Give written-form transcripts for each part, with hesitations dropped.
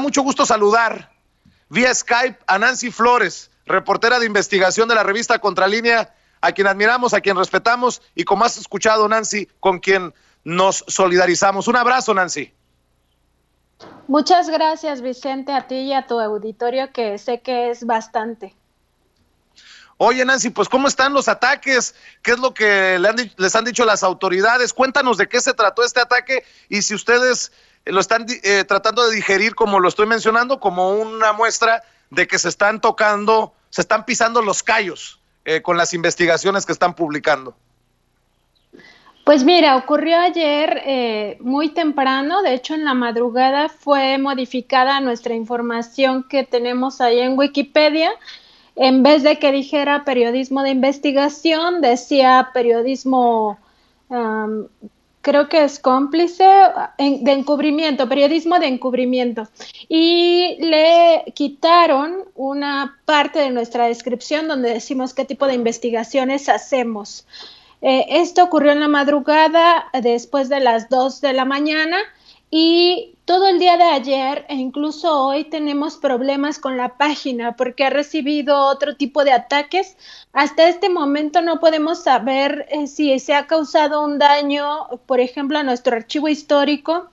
mucho gusto saludar vía Skype a Nancy Flores, reportera de investigación de la revista Contralínea, a quien admiramos, a quien respetamos y, como has escuchado, Nancy, con quien nos solidarizamos. Un abrazo, Nancy. Muchas gracias, Vicente, a ti y a tu auditorio, que sé que es bastante. Oye, Nancy, pues ¿cómo están los ataques? ¿Qué es lo que les han dicho las autoridades? Cuéntanos de qué se trató este ataque y si ustedes lo están tratando de digerir, como lo estoy mencionando, como una muestra de que se están tocando, se están pisando los callos con las investigaciones que están publicando. Pues mira, ocurrió ayer muy temprano, de hecho en la madrugada fue modificada nuestra información que tenemos ahí en Wikipedia. En vez de que dijera periodismo de investigación, decía periodismo, creo que es cómplice, de encubrimiento, periodismo de encubrimiento. Y le quitaron una parte de nuestra descripción donde decimos qué tipo de investigaciones hacemos. Esto ocurrió en la madrugada, después de las 2 de la mañana, y todo el día de ayer e incluso hoy tenemos problemas con la página porque ha recibido otro tipo de ataques. Hasta este momento no podemos saber si se ha causado un daño, por ejemplo, a nuestro archivo histórico,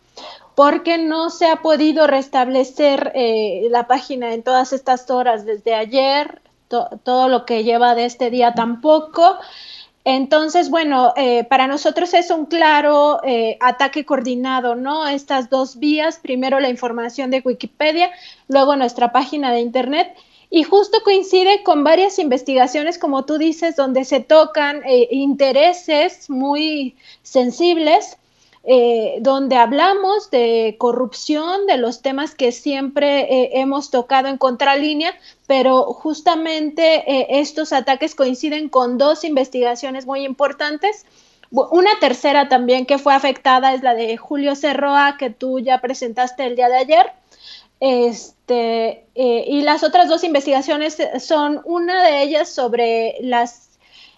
porque no se ha podido restablecer la página en todas estas horas desde ayer, todo lo que lleva de este día tampoco. Entonces, bueno, para nosotros es un claro ataque coordinado, ¿no? Estas dos vías, primero la información de Wikipedia, luego nuestra página de internet, y justo coincide con varias investigaciones, como tú dices, donde se tocan intereses muy sensibles, donde hablamos de corrupción, de los temas que siempre hemos tocado en Contralínea, pero justamente estos ataques coinciden con dos investigaciones muy importantes. Una tercera también que fue afectada es la de Julio Cerroa, que tú ya presentaste el día de ayer. Y las otras dos investigaciones son, una de ellas sobre las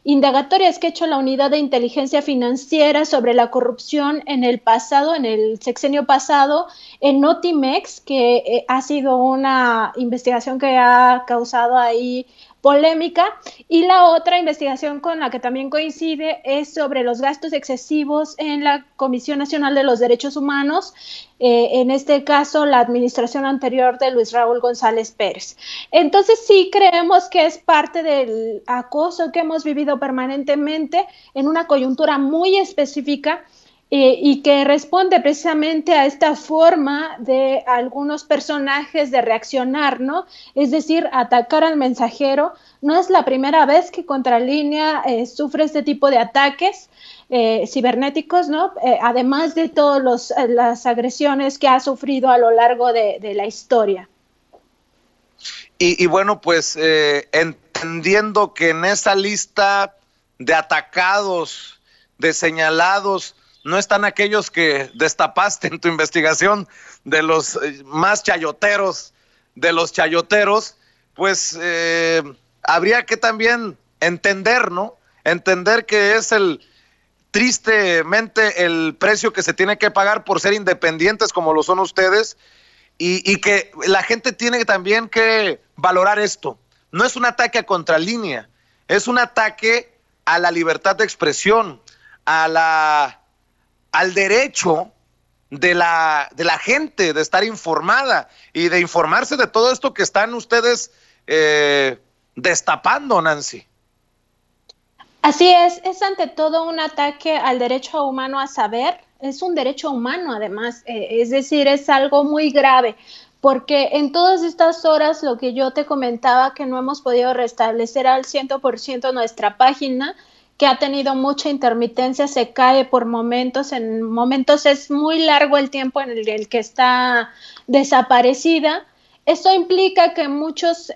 indagatorias que ha hecho la Unidad de Inteligencia Financiera sobre la corrupción en el pasado, en el sexenio pasado, en Notimex, que ha sido una investigación que ha causado ahí polémica, y la otra investigación con la que también coincide es sobre los gastos excesivos en la Comisión Nacional de los Derechos Humanos, en este caso la administración anterior de Luis Raúl González Pérez. Entonces sí creemos que es parte del acoso que hemos vivido permanentemente en una coyuntura muy específica, y que responde precisamente a esta forma de algunos personajes de reaccionar, ¿no? Es decir, atacar al mensajero. No es la primera vez que Contralínea sufre este tipo de ataques cibernéticos, ¿no? Además de todas las agresiones que ha sufrido a lo largo de la historia. Y bueno, pues entendiendo que en esa lista de atacados, de señalados, no están aquellos que destapaste en tu investigación de los más chayoteros de los chayoteros, pues habría que también entender, ¿no? Entender que es tristemente el precio que se tiene que pagar por ser independientes como lo son ustedes, y que la gente tiene también que valorar esto. No es un ataque a Contralínea, es un ataque a la libertad de expresión, al derecho de la gente de estar informada y de informarse de todo esto que están ustedes destapando, Nancy. Así es ante todo un ataque al derecho humano a saber. Es un derecho humano además, es decir, es algo muy grave, porque en todas estas horas lo que yo te comentaba, que no hemos podido restablecer al 100% nuestra página, que ha tenido mucha intermitencia, se cae por momentos, en momentos es muy largo el tiempo en el que está desaparecida. Esto implica que muchas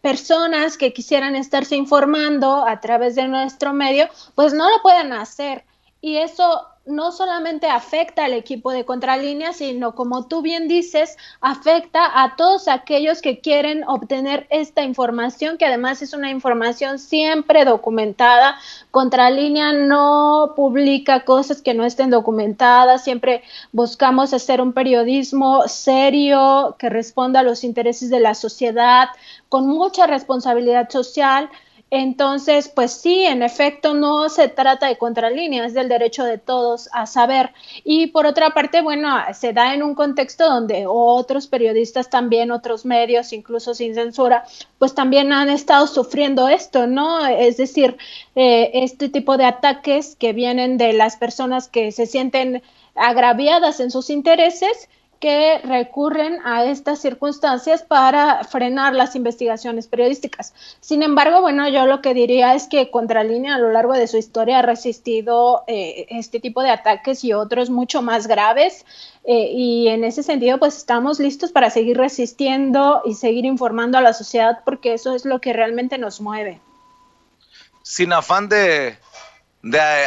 personas que quisieran estarse informando a través de nuestro medio, pues no lo pueden hacer. Y eso no solamente afecta al equipo de Contralínea, sino como tú bien dices, afecta a todos aquellos que quieren obtener esta información, que además es una información siempre documentada. Contralínea no publica cosas que no estén documentadas, siempre buscamos hacer un periodismo serio que responda a los intereses de la sociedad, con mucha responsabilidad social. Entonces, pues sí, en efecto, no se trata de Contralínea, es del derecho de todos a saber. Y por otra parte, bueno, se da en un contexto donde otros periodistas también, otros medios, incluso sin censura, pues también han estado sufriendo esto, ¿no? Es decir, este tipo de ataques que vienen de las personas que se sienten agraviadas en sus intereses, que recurren a estas circunstancias para frenar las investigaciones periodísticas. Sin embargo, bueno, yo lo que diría es que Contralínea a lo largo de su historia ha resistido este tipo de ataques y otros mucho más graves, y en ese sentido pues estamos listos para seguir resistiendo y seguir informando a la sociedad, porque eso es lo que realmente nos mueve. Sin afán de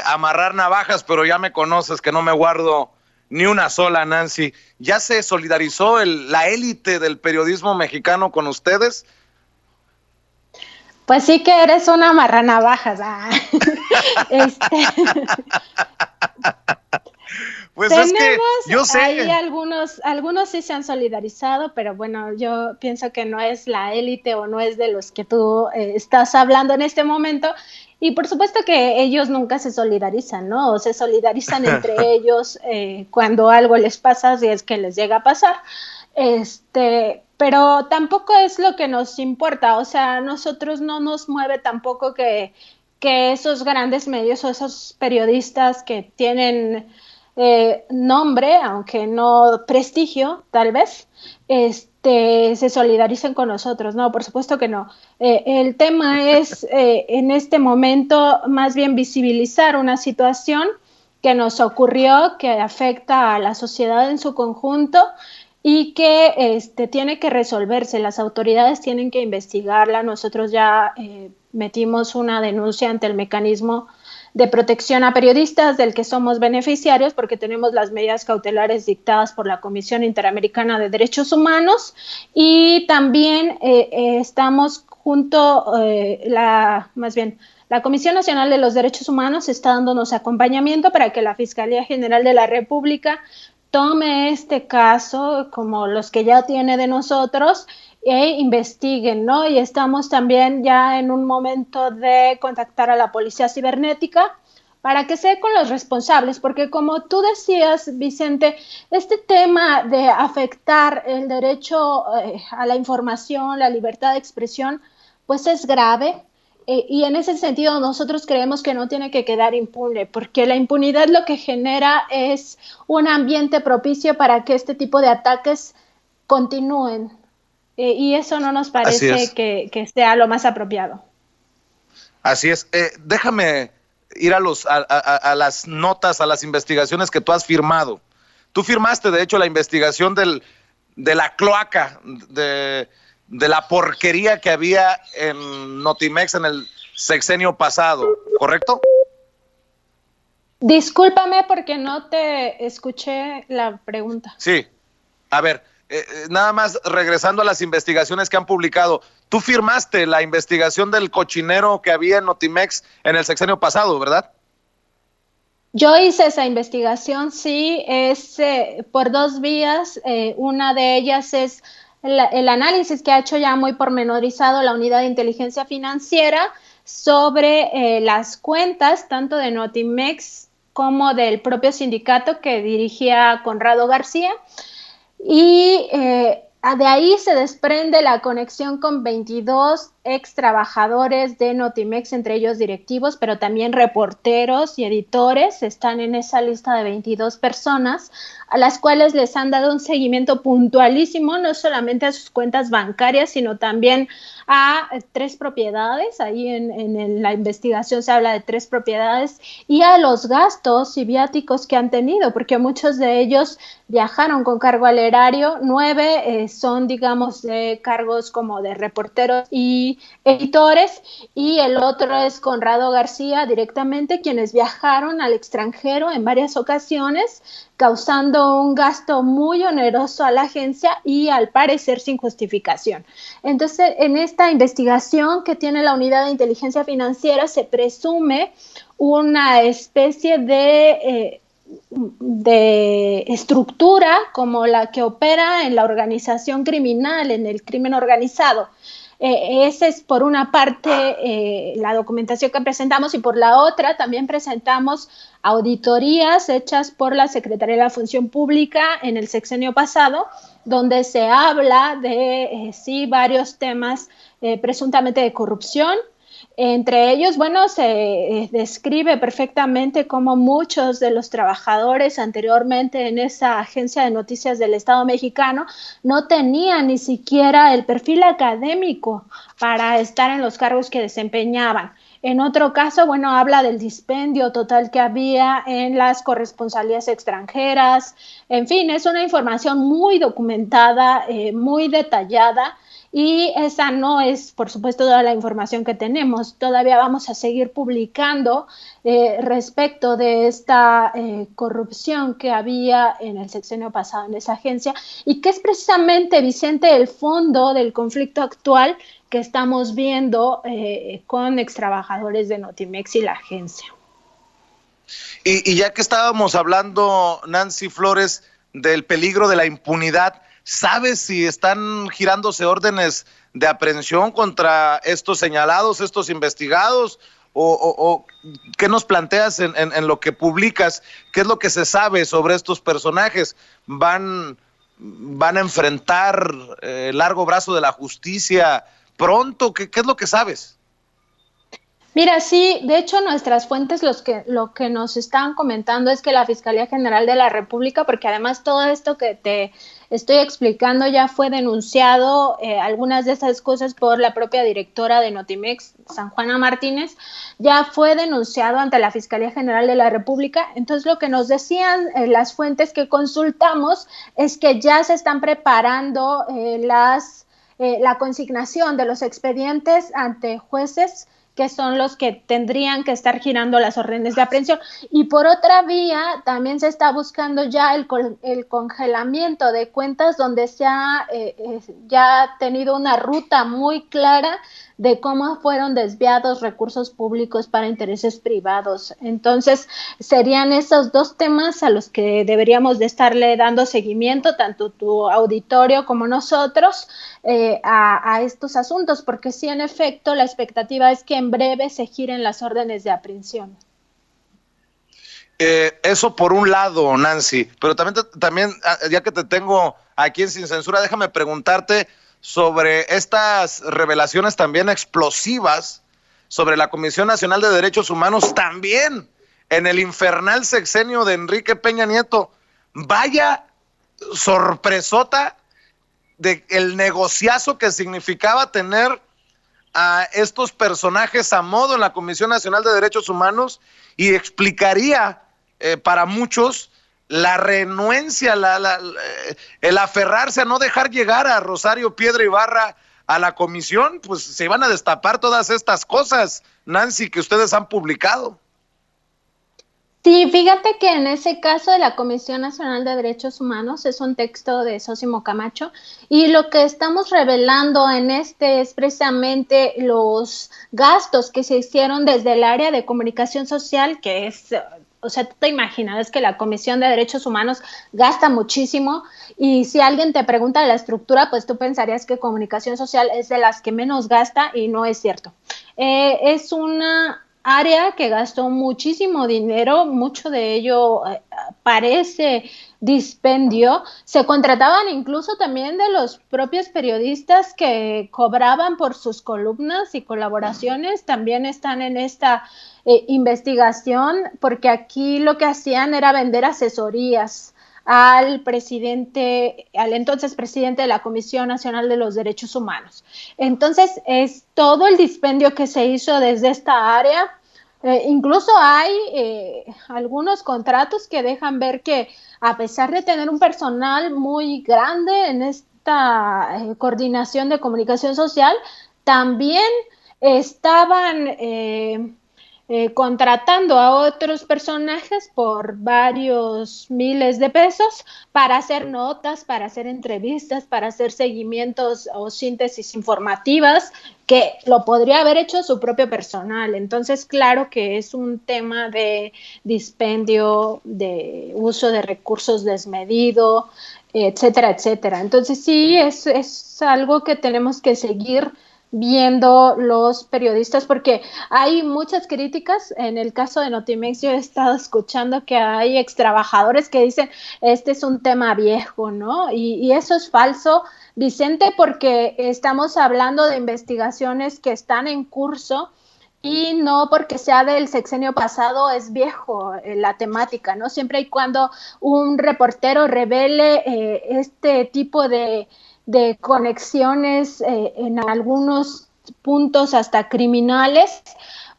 amarrar navajas, pero ya me conoces que no me guardo ni una sola, Nancy. ¿Ya se solidarizó la élite del periodismo mexicano con ustedes? Pues sí que eres una amarranavajas. Pues es que yo sé. Ahí algunos sí se han solidarizado, pero bueno, yo pienso que no es la élite o no es de los que tú estás hablando en este momento. Y por supuesto que ellos nunca se solidarizan, ¿no? O se solidarizan entre ellos cuando algo les pasa, si es que les llega a pasar. Pero tampoco es lo que nos importa, o sea, a nosotros no nos mueve tampoco que esos grandes medios o esos periodistas que tienen nombre, aunque no prestigio, tal vez, se solidaricen con nosotros. No, por supuesto que no. El tema es, en este momento, más bien visibilizar una situación que nos ocurrió, que afecta a la sociedad en su conjunto y que tiene que resolverse. Las autoridades tienen que investigarla. Nosotros ya metimos una denuncia ante el mecanismo de protección a periodistas del que somos beneficiarios, porque tenemos las medidas cautelares dictadas por la Comisión Interamericana de Derechos Humanos, y también estamos junto, más bien, la Comisión Nacional de los Derechos Humanos está dándonos acompañamiento para que la Fiscalía General de la República tome este caso como los que ya tiene de nosotros e investiguen, ¿no? Y estamos también ya en un momento de contactar a la Policía Cibernética para que se dé con los responsables, porque como tú decías, Vicente, este tema de afectar el derecho a la información, la libertad de expresión, pues es grave. Y en ese sentido nosotros creemos que no tiene que quedar impune, porque la impunidad lo que genera es un ambiente propicio para que este tipo de ataques continúen. Y eso no nos parece que sea lo más apropiado. Así es. Déjame ir a las notas, a las investigaciones que tú has firmado. Tú firmaste, de hecho, la investigación de la cloaca, de la porquería que había en Notimex en el sexenio pasado, ¿correcto? Discúlpame porque no te escuché la pregunta. Sí, a ver, nada más regresando a las investigaciones que han publicado, tú firmaste la investigación del cochinero que había en Notimex en el sexenio pasado, ¿verdad? Yo hice esa investigación, sí, es por dos vías. Una de ellas es el análisis que ha hecho ya muy pormenorizado la Unidad de Inteligencia Financiera sobre las cuentas tanto de Notimex como del propio sindicato que dirigía Conrado García, y de ahí se desprende la conexión con 22 ex trabajadores de Notimex, entre ellos directivos, pero también reporteros y editores. Están en esa lista de 22 personas a las cuales les han dado un seguimiento puntualísimo, no solamente a sus cuentas bancarias, sino también a 3 propiedades. Ahí en la investigación se habla de 3 propiedades, y a los gastos y viáticos que han tenido, porque muchos de ellos viajaron con cargo al erario. 9 son, digamos, de cargos como de reporteros y y editores, y el otro es Conrado García directamente, quienes viajaron al extranjero en varias ocasiones, causando un gasto muy oneroso a la agencia y al parecer sin justificación. Entonces, en esta investigación que tiene la Unidad de Inteligencia Financiera se presume una especie de estructura como la que opera en la organización criminal, en el crimen organizado. Esa es por una parte la documentación que presentamos, y por la otra también presentamos auditorías hechas por la Secretaría de la Función Pública en el sexenio pasado, donde se habla de sí varios temas presuntamente de corrupción. Entre ellos, bueno, se describe perfectamente cómo muchos de los trabajadores anteriormente en esa agencia de noticias del Estado mexicano no tenían ni siquiera el perfil académico para estar en los cargos que desempeñaban. En otro caso, bueno, habla del dispendio total que había en las corresponsalías extranjeras. En fin, es una información muy documentada, muy detallada. Y esa no es, por supuesto, toda la información que tenemos. Todavía vamos a seguir publicando respecto de esta corrupción que había en el sexenio pasado en esa agencia, y que es precisamente, Vicente, el fondo del conflicto actual que estamos viendo con extrabajadores de Notimex y la agencia. Y ya que estábamos hablando, Nancy Flores, del peligro de la impunidad, ¿sabes si están girándose órdenes de aprehensión contra estos señalados, estos investigados? ¿O qué nos planteas en lo que publicas? ¿Qué es lo que se sabe sobre estos personajes? ¿Van a enfrentar el largo brazo de la justicia pronto? ¿Qué es lo que sabes? Mira, sí, de hecho nuestras fuentes lo que nos están comentando es que la Fiscalía General de la República, porque además todo esto que te estoy explicando ya fue denunciado, algunas de esas cosas por la propia directora de Notimex, San Juana Martínez, ya fue denunciado ante la Fiscalía General de la República. Entonces lo que nos decían las fuentes que consultamos es que ya se están preparando la consignación de los expedientes ante jueces, que son los que tendrían que estar girando las órdenes de aprehensión. Y por otra vía, también se está buscando ya el congelamiento de cuentas, donde se ha ya tenido una ruta muy clara de cómo fueron desviados recursos públicos para intereses privados. Entonces, serían esos dos temas a los que deberíamos de estarle dando seguimiento, tanto tu auditorio como nosotros, a estos asuntos, porque sí, en efecto, la expectativa es que en breve se giren las órdenes de aprehensión. Eso por un lado, Nancy, pero también, ya que te tengo aquí en Sin Censura, déjame preguntarte sobre estas revelaciones también explosivas sobre la Comisión Nacional de Derechos Humanos, también en el infernal sexenio de Enrique Peña Nieto. Vaya sorpresota de el negociazo que significaba tener a estos personajes a modo en la Comisión Nacional de Derechos Humanos, y explicaría para muchos la renuencia, el aferrarse a no dejar llegar a Rosario Piedra Ibarra a la comisión. Pues se iban a destapar todas estas cosas, Nancy, que ustedes han publicado. Sí, fíjate que en ese caso de la Comisión Nacional de Derechos Humanos es un texto de Sósimo Camacho, y lo que estamos revelando en este es precisamente los gastos que se hicieron desde el área de comunicación social, que es, o sea, tú te imaginas que la Comisión de Derechos Humanos gasta muchísimo, y si alguien te pregunta la estructura, pues tú pensarías que comunicación social es de las que menos gasta, y no es cierto. Es una área que gastó muchísimo dinero, mucho de ello parece dispendio. Se contrataban incluso también de los propios periodistas que cobraban por sus columnas y colaboraciones, también están en esta investigación, porque aquí lo que hacían era vender asesorías al entonces presidente de la Comisión Nacional de los Derechos Humanos. Entonces, es todo el dispendio que se hizo desde esta área. Incluso hay algunos contratos que dejan ver que, a pesar de tener un personal muy grande en esta coordinación de comunicación social, también estaban contratando a otros personajes por varios miles de pesos para hacer notas, para hacer entrevistas, para hacer seguimientos o síntesis informativas, que lo podría haber hecho su propio personal. Entonces, claro que es un tema de dispendio, de uso de recursos desmedido, etcétera, etcétera. Entonces, sí, es algo que tenemos que seguir viendo los periodistas, porque hay muchas críticas. En el caso de Notimex, yo he estado escuchando que hay extrabajadores que dicen, este es un tema viejo, ¿no? Y eso es falso, Vicente, porque estamos hablando de investigaciones que están en curso y no porque sea del sexenio pasado es viejo la temática, ¿no? Siempre y cuando un reportero revele este tipo de conexiones en algunos puntos hasta criminales,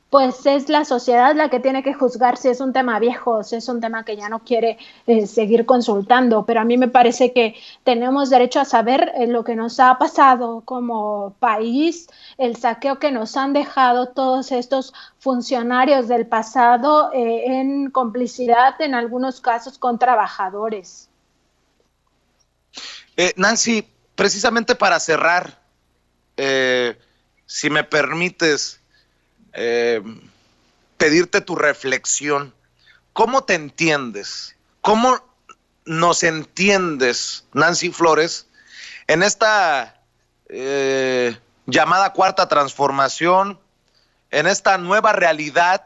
pues es la sociedad la que tiene que juzgar si es un tema viejo o si es un tema que ya no quiere seguir consultando. Pero a mí me parece que tenemos derecho a saber lo que nos ha pasado como país, el saqueo que nos han dejado todos estos funcionarios del pasado en complicidad en algunos casos con trabajadores. Nancy, precisamente para cerrar, si me permites pedirte tu reflexión, ¿cómo te entiendes? ¿Cómo nos entiendes, Nancy Flores, en esta llamada cuarta transformación, en esta nueva realidad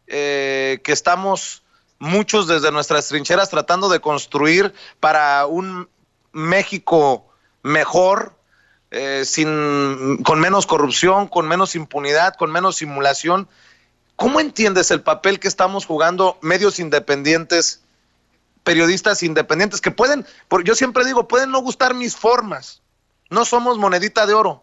que estamos muchos desde nuestras trincheras tratando de construir para un México mejor, con menos corrupción, con menos impunidad, con menos simulación? ¿Cómo entiendes el papel que estamos jugando medios independientes, periodistas independientes, que pueden, yo siempre digo, pueden no gustar mis formas, no somos monedita de oro,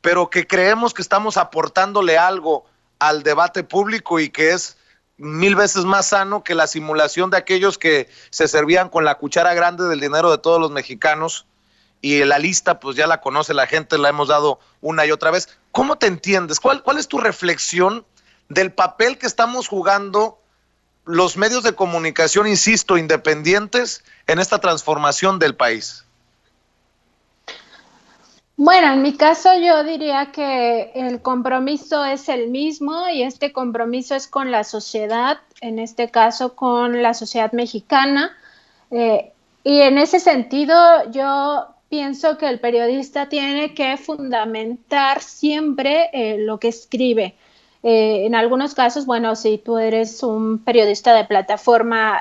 pero que creemos que estamos aportándole algo al debate público y que es 1000 veces más sano que la simulación de aquellos que se servían con la cuchara grande del dinero de todos los mexicanos? Y la lista pues ya la conoce la gente, la hemos dado una y otra vez. ¿Cómo te entiendes? ¿Cuál es tu reflexión del papel que estamos jugando los medios de comunicación, insisto, independientes en esta transformación del país? Bueno, en mi caso yo diría que el compromiso es el mismo y este compromiso es con la sociedad, en este caso con la sociedad mexicana. Y en ese sentido yo pienso que el periodista tiene que fundamentar siempre lo que escribe. En algunos casos, bueno, si tú eres un periodista de plataforma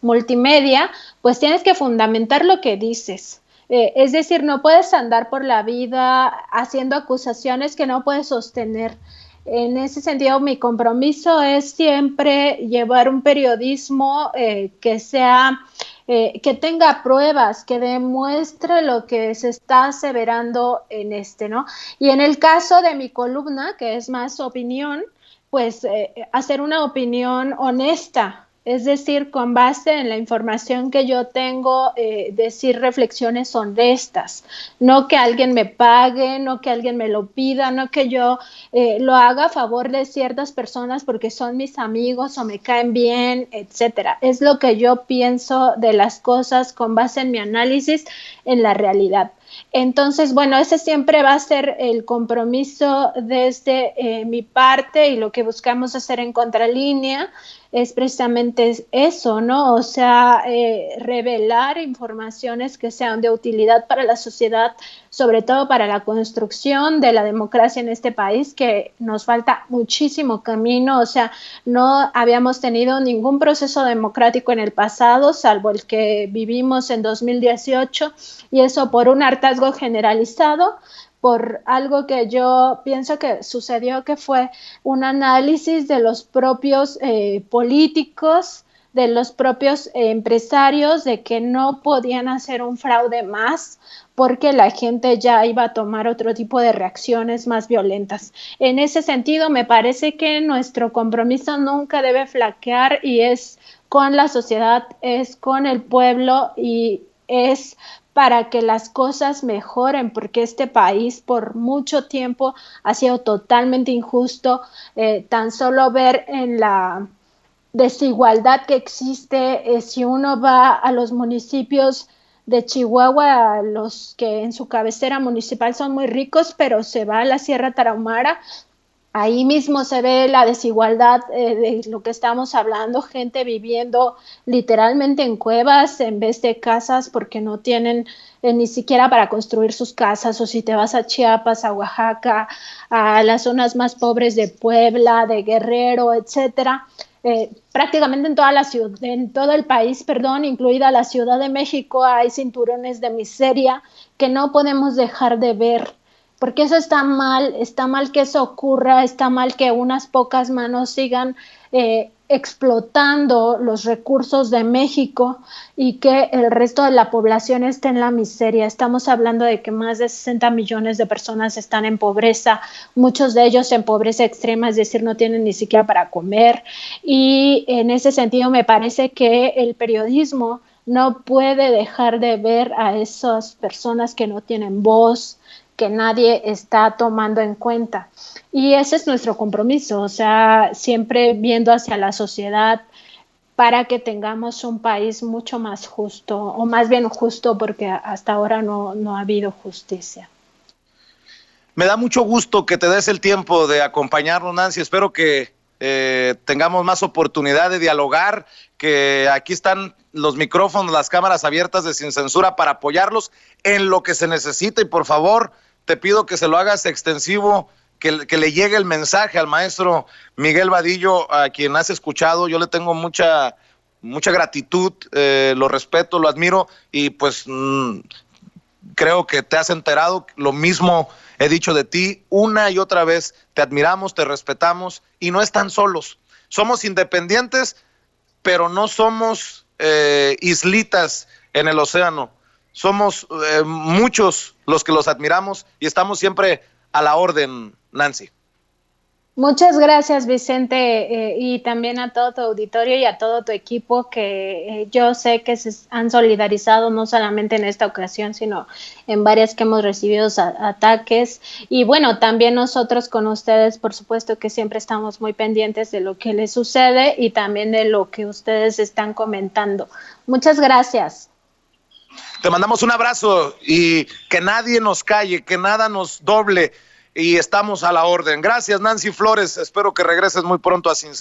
multimedia, pues tienes que fundamentar lo que dices. Es decir, no puedes andar por la vida haciendo acusaciones que no puedes sostener. En ese sentido, mi compromiso es siempre llevar un periodismo que sea, que tenga pruebas, que demuestre lo que se está aseverando en ¿no? Y en el caso de mi columna, que es más opinión, pues hacer una opinión honesta, es decir, con base en la información que yo tengo, decir reflexiones honestas, no que alguien me pague, no que alguien me lo pida, no que yo lo haga a favor de ciertas personas porque son mis amigos o me caen bien, etcétera. Es lo que yo pienso de las cosas con base en mi análisis en la realidad. Entonces, bueno, ese siempre va a ser el compromiso desde mi parte, y lo que buscamos hacer en Contralínea es precisamente eso, ¿no? O sea, revelar informaciones que sean de utilidad para la sociedad, sobre todo para la construcción de la democracia en este país, que nos falta muchísimo camino. O sea, no habíamos tenido ningún proceso democrático en el pasado, salvo el que vivimos en 2018, y eso por un hartazgo generalizado, por algo que yo pienso que sucedió, que fue un análisis de los propios políticos, de los propios empresarios, de que no podían hacer un fraude más porque la gente ya iba a tomar otro tipo de reacciones más violentas. En ese sentido, me parece que nuestro compromiso nunca debe flaquear, y es con la sociedad, es con el pueblo y es para que las cosas mejoren, porque este país por mucho tiempo ha sido totalmente injusto. Tan solo ver en la desigualdad que existe, si uno va a los municipios de Chihuahua, los que en su cabecera municipal son muy ricos, pero se va a la Sierra Tarahumara, ahí mismo se ve la desigualdad de lo que estamos hablando, gente viviendo literalmente en cuevas en vez de casas porque no tienen ni siquiera para construir sus casas, o si te vas a Chiapas, a Oaxaca, a las zonas más pobres de Puebla, de Guerrero, etcétera. Prácticamente en toda la ciudad, en todo el país, perdón, incluida la Ciudad de México, hay cinturones de miseria que no podemos dejar de ver, porque eso está mal que eso ocurra, está mal que unas pocas manos sigan explotando los recursos de México y que el resto de la población esté en la miseria. Estamos hablando de que más de 60 millones de personas están en pobreza, muchos de ellos en pobreza extrema, es decir, no tienen ni siquiera para comer, y en ese sentido me parece que el periodismo no puede dejar de ver a esas personas que no tienen voz, que nadie está tomando en cuenta. Y ese es nuestro compromiso, o sea, siempre viendo hacia la sociedad para que tengamos un país mucho más justo, o más bien justo, porque hasta ahora no ha habido justicia. Me da mucho gusto que te des el tiempo de acompañarnos, Nancy. Espero que tengamos más oportunidad de dialogar, que aquí están los micrófonos, las cámaras abiertas de Sin Censura para apoyarlos en lo que se necesita, y por favor te pido que se lo hagas extensivo, que le llegue el mensaje al maestro Miguel Vadillo, a quien has escuchado. Yo le tengo mucha gratitud, lo respeto, lo admiro, y pues creo que te has enterado. Lo mismo he dicho de ti una y otra vez. Te admiramos, te respetamos, y no están solos. Somos independientes, pero no somos islitas en el océano. Somos muchos los que los admiramos y estamos siempre a la orden, Nancy. Muchas gracias, Vicente, y también a todo tu auditorio y a todo tu equipo, que yo sé que se han solidarizado no solamente en esta ocasión, sino en varias que hemos recibido ataques. Y bueno, también nosotros con ustedes, por supuesto que siempre estamos muy pendientes de lo que les sucede y también de lo que ustedes están comentando. Muchas gracias. Te mandamos un abrazo, y que nadie nos calle, que nada nos doble, y estamos a la orden. Gracias, Nancy Flores. Espero que regreses muy pronto a Sin